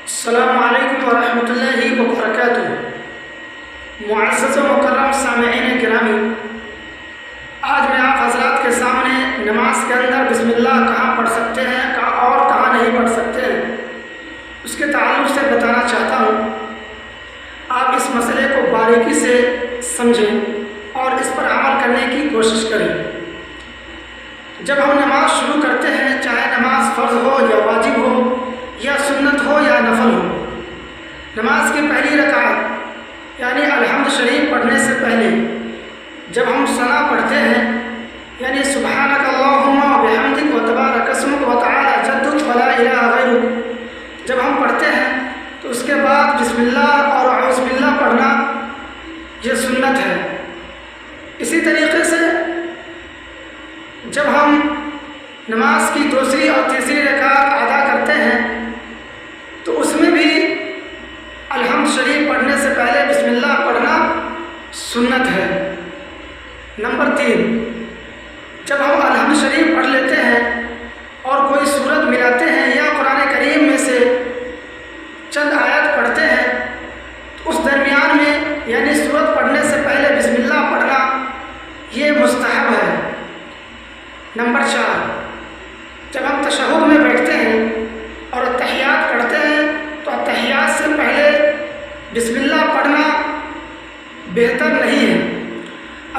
السلام علیکم ورحمۃ اللہ وبرکاتہ۔ معزز و مکرم سامعین گرامی، آج میں آپ حضرات کے سامنے نماز کے اندر بسم اللہ کہاں پڑھ سکتے ہیں اور کہاں نہیں پڑھ سکتے ہیں اس کے تعلق سے بتانا چاہتا ہوں۔ آپ اس مسئلے کو باریکی سے سمجھیں اور اس پر عمل کرنے کی کوشش کریں۔ جب ہم نماز شروع کرتے ہیں، چاہے نماز فرض ہو یا واجب ہو یا سنت ہو یا نفل ہو، نماز کی پہلی رکعت یعنی الحمد شریف پڑھنے سے پہلے جب ہم ثنا پڑھتے ہیں، یعنی سبحانک اللہم و بحمدک و تبارک اسمک و تعالی جدک ولا الہ غیرک جب ہم پڑھتے ہیں تو اس کے بعد بسم اللہ اور اعوذ باللہ پڑھنا یہ سنت ہے۔ اسی طریقے سے جب ہم نماز کی دوسری اور تیسری رکعت ادا کرتے ہیں تو اس میں بھی الحمد شریف پڑھنے سے پہلے بسم اللہ پڑھنا سنت ہے۔ نمبر 3، جب ہم الحمد شریف پڑھ لیتے ہیں اور کوئی سورت ملاتے ہیں یا قرآن کریم میں سے چند آیات پڑھتے ہیں تو اس درمیان میں یعنی سورت پڑھنے سے پہلے بسم اللہ پڑھنا یہ مستحب ہے۔ نمبر 4، جب ہم تشہد میں بیٹھتے ہیں اور اتحیات پڑھتے ہیں تو اتحیات سے پہلے بسم اللہ پڑھنا بہتر نہیں ہے۔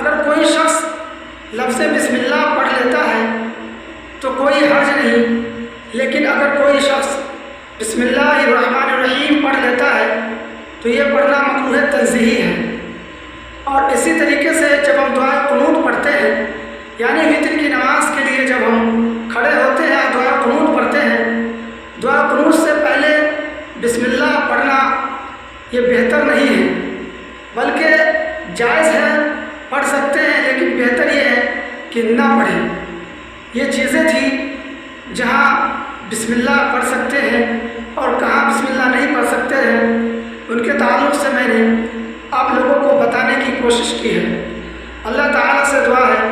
اگر کوئی شخص لفظ بسم اللہ پڑھ لیتا ہے تو کوئی حرج نہیں، لیکن اگر کوئی شخص بسم اللہ الرحمن الرحیم پڑھ لیتا ہے تو یہ پڑھنا مکروہ تنزیہی ہے۔ اور اسی طریقے سے جب ہم دعا قنوت پڑھتے ہیں، یعنی وتر کی نماز کے لیے جب ہم کھڑے ہوتے ہیں دعا قنوت پڑھتے ہیں، دعا قنوت سے پہلے بسم اللہ پڑھنا یہ بہتر نہیں ہے، بلکہ جائز ہے، پڑھ سکتے ہیں، لیکن بہتر یہ ہے کہ نہ پڑھیں۔ یہ چیزیں تھیں جہاں بسم اللہ پڑھ سکتے ہیں اور کہاں بسم اللہ نہیں پڑھ سکتے ہیں، ان کے تعلق سے میں نے آپ لوگوں کو بتانے کی کوشش کی ہے۔ اللہ تعالیٰ سے دعا ہے